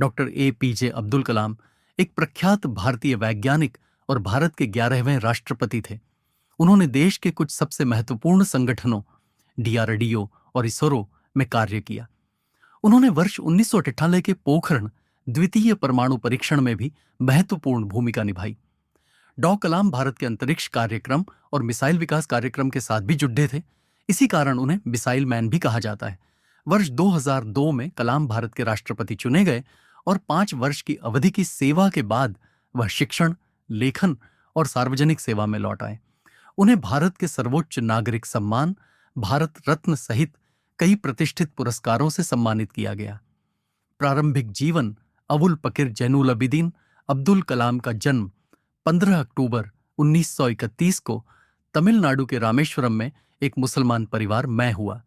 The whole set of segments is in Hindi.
डॉक्टर APJ अब्दुल कलाम एक प्रख्यात भारतीय वैज्ञानिक और भारत के 11वें राष्ट्रपति थे। उन्होंने देश के कुछ सबसे महत्वपूर्ण संगठनों DRDO और इसरो में कार्य किया। उन्होंने वर्ष 1998 के पोखरण द्वितीय परमाणु परीक्षण में भी महत्वपूर्ण भूमिका निभाई। डॉ कलाम भारत के अंतरिक्ष कार्यक्रम और मिसाइल विकास कार्यक्रम के साथ भी जुड़े थे। इसी कारण उन्हें मिसाइल मैन भी कहा जाता है। वर्ष 2002 में कलाम भारत के राष्ट्रपति चुने गए और 5 वर्ष की अवधि की सेवा के बाद वह शिक्षण, लेखन और सार्वजनिक सेवा में लौट आए। उन्हें भारत के सर्वोच्च नागरिक सम्मान भारत रत्न सहित कई प्रतिष्ठित पुरस्कारों से सम्मानित किया गया। प्रारंभिक जीवन अबुल पकीर जैनुल अबिदीन अब्दुल कलाम का जन्म 15 अक्टूबर 1931 को तमिलनाडु के रामेश्वरम में एक मुसलमान परिवार में हुआ।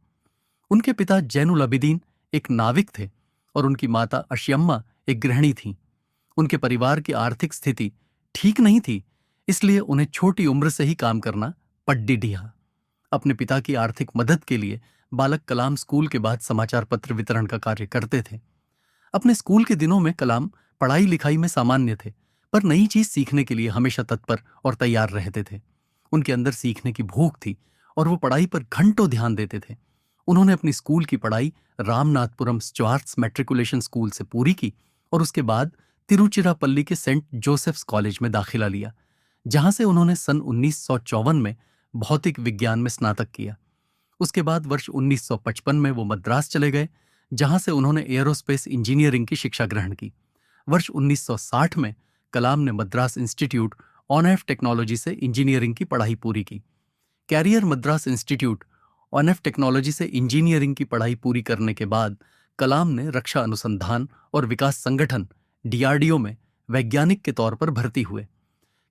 उनके पिता जैनुल अबिदीन एक नाविक थे और उनकी माता अशियम्मा एक गृहिणी थीं। उनके परिवार की आर्थिक स्थिति ठीक नहीं थी, इसलिए उन्हें छोटी उम्र से ही काम करना पड्डिडिहा। अपने पिता की आर्थिक मदद के लिए बालक कलाम स्कूल के बाद समाचार पत्र वितरण का कार्य करते थे। अपने स्कूल के दिनों में कलाम पढ़ाई लिखाई में सामान्य थे, पर नई चीज सीखने के लिए हमेशा तत्पर और तैयार रहते थे। उनके अंदर सीखने की भूख थी और वो पढ़ाई पर घंटों ध्यान देते थे। उन्होंने अपनी स्कूल की पढ़ाई रामनाथपुरम स्टुअर्ट्स मैट्रिकुलेशन स्कूल से पूरी की और उसके बाद तिरुचिरापल्ली के सेंट जोसेफ्स कॉलेज में दाखिला लिया, जहां से उन्होंने सन 1954 में भौतिक विज्ञान में स्नातक किया। उसके बाद वर्ष 1955 में वो मद्रास चले गए, जहां से उन्होंने एयरोस्पेस इंजीनियरिंग की शिक्षा ग्रहण की। वर्ष 1960 में कलाम ने मद्रास इंस्टीट्यूट ऑन टेक्नोलॉजी से इंजीनियरिंग की पढ़ाई पूरी की। Career Madras institute on technology से इंजीनियरिंग की पढ़ाई पूरी करने के बाद कलाम ने रक्षा अनुसंधान और विकास संगठन DRDO में वैज्ञानिक के तौर पर भर्ती हुए।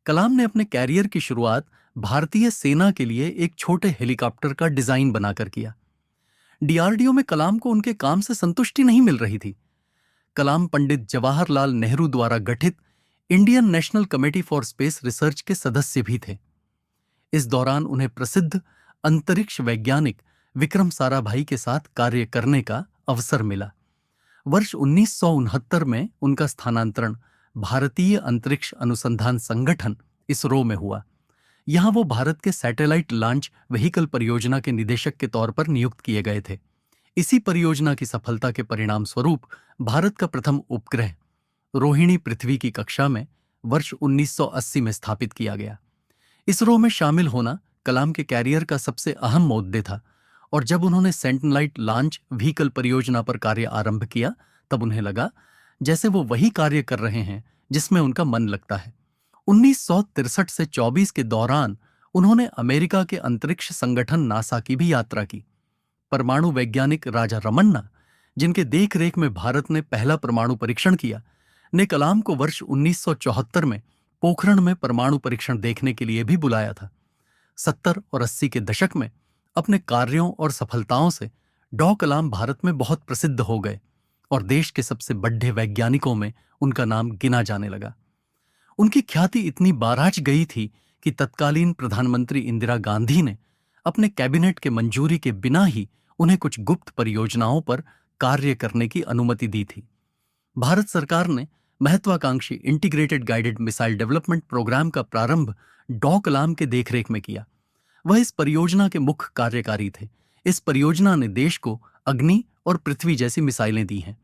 कलाम ने अपने कैरियर की शुरुआत भारतीय सेना के लिए एक छोटे हेलीकॉप्टर का डिजाइन बनाकर किया। DRDO में कलाम को उनके काम से संतुष्टि नहीं मिल रही थी। कलाम पंडित जवाहरलाल नेहरू द्वारा गठित Indian national committee for space research के सदस्य भी थे। इस दौरान उन्हें प्रसिद्ध अंतरिक्ष वैज्ञानिक विक्रम साराभाई के साथ कार्य करने का अवसर मिला। वर्ष 1969 में उनका स्थानांतरण भारतीय अंतरिक्ष अनुसंधान संगठन इसरो में हुआ। यहां वो भारत के सैटेलाइट लॉन्च व्हीकल परियोजना के निदेशक के तौर पर नियुक्त किए गए थे। इसी परियोजना की सफलता के परिणाम स्वरूप भारत का प्रथम उपग्रह रोहिणी पृथ्वी की कक्षा में वर्ष 1980 में स्थापित किया गया। इसरो में शामिल होना कलाम के कैरियर का सबसे अहम मोद्दे था और जब उन्होंने सेटेलाइट लॉन्च व्हीकल परियोजना पर कार्य आरंभ किया, तब उन्हें लगा जैसे वो वही कार्य कर रहे हैं जिसमें उनका मन लगता है। 1963 से 24 के दौरान उन्होंने अमेरिका के अंतरिक्ष संगठन नासा की भी यात्रा की। परमाणु वैज्ञानिक राजा रमन्ना, जिनके देखरेख में भारत ने पहला परमाणु परीक्षण किया, ने कलाम को वर्ष 1974 में पोखरण में परमाणु परीक्षण देखने के लिए भी बुलाया था। 70 और 80 के दशक में अपने कार्यों और सफलताओं से डॉ कलाम भारत में बहुत प्रसिद्ध हो गए और देश के सबसे बड़े वैज्ञानिकों में उनका नाम गिना जाने लगा। उनकी ख्याति इतनी बाराज गई थी कि तत्कालीन प्रधानमंत्री इंदिरा गांधी ने अपने कैबिनेट के मंजूरी के बिना ही उन्हें कुछ गुप्त परियोजनाओं पर कार्य करने की अनुमति दी थी। भारत सरकार ने महत्वाकांक्षी integrated guided missile development program का प्रारंभ डॉ कलाम के देखरेख में किया। वह इस परियोजना के मुख्य कार्यकारी थे। इस परियोजना ने देश को अग्नि और पृथ्वी जैसी मिसाइलें दी हैं।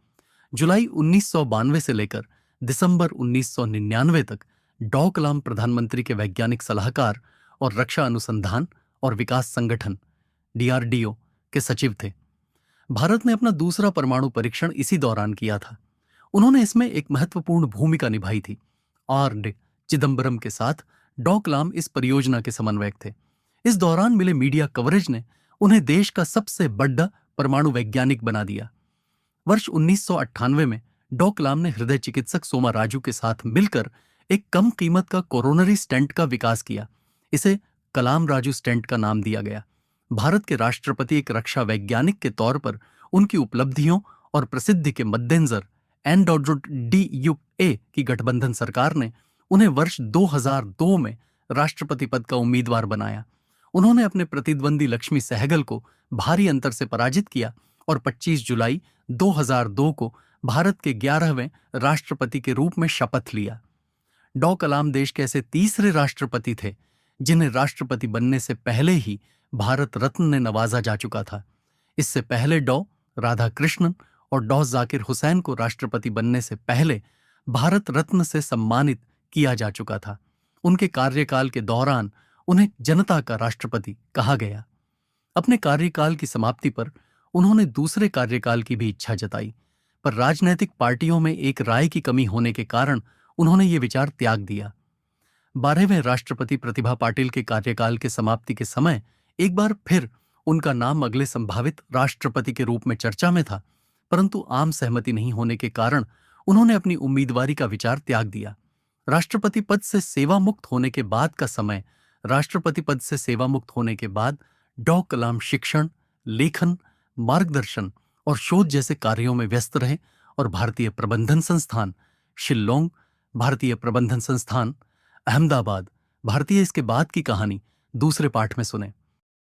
जुलाई 1992 से लेकर दिसंबर 1999 तक डॉ कलाम प्रधानमंत्री के वैज्ञानिक सलाहकार और रक्षा अनुसंधान और विकास संगठन DRDO के सचिव थे। भारत ने अपना दूसरा परमाणु परीक्षण इसी दौरान किया था। उन्होंने इसमें एक महत्वपूर्ण भूमिका निभाई थी। R.D. चिदम्बरम के साथ डॉ कलाम इस परियोजना के समन्वयक थे। इस दौरान मिले मीडिया कवरेज ने उन्हें देश का सबसे बड़ा परमाणु वैज्ञानिक बना दिया। वर्ष 1998 में डॉ कलाम ने हृदय चिकित्सक सोमा राजू के साथ मिलकर एक कम कीमत का कोरोनरी स्टेंट का विकास किया। इसे कलाम राजू स्टेंट का नाम दिया गया। भारत के राष्ट्रपति एक रक्षा वैज्ञानिक के तौर पर उनकी उपलब्धियों और प्रसिद्धि के मद्देनजर NDUA की गठबंधन सरकार ने उन्हें वर्ष 2002 में राष्ट्रपति पद का उम्मीदवार बनाया। उन्होंने अपने प्रतिद्वंदी लक्ष्मी सहगल को भारी अंतर से पराजित किया और 25 जुलाई 2002 को भारत के 11वें राष्ट्रपति के रूप में शपथ लिया। डॉ कलाम देश के ऐसे तीसरे राष्ट्रपति थे जिन्हें राष्ट्रपति बनने से पहले ही भारत रत्न ने नवाजा जा चुका था। इससे पहले डॉ राधाकृष्णन और डॉ जाकिर हुसैन को राष्ट्रपति बनने से पहले भारत रत्न से सम्मानित किया जा चुका था। उनके कार्यकाल के दौरान उन्हें जनता का राष्ट्रपति कहा गया। अपने कार्यकाल की समाप्ति पर उन्होंने दूसरे कार्यकाल की भी इच्छा जताई, पर राजनीतिक पार्टियों में एक राय की कमी होने के कारण उन्होंने ये विचार त्याग दिया। 12वें राष्ट्रपति प्रतिभा पाटिल के कार्यकाल के समाप्ति के समय एक बार फिर उनका नाम अगले संभावित राष्ट्रपति के रूप में चर्चा में था, परंतु आम सहमति नहीं होने के कारण उन्होंने अपनी उम्मीदवारी का विचार त्याग दिया। राष्ट्रपति पद से सेवा मुक्त होने के बाद का समय राष्ट्रपति पद से सेवा मुक्त होने के बाद डॉ कलाम शिक्षण, लेखन, मार्गदर्शन और शोध जैसे कार्यों में व्यस्त रहे और भारतीय प्रबंधन संस्थान शिल्लोंग, भारतीय प्रबंधन संस्थान अहमदाबाद, भारतीय इसके बाद की कहानी दूसरे पाठ में सुने।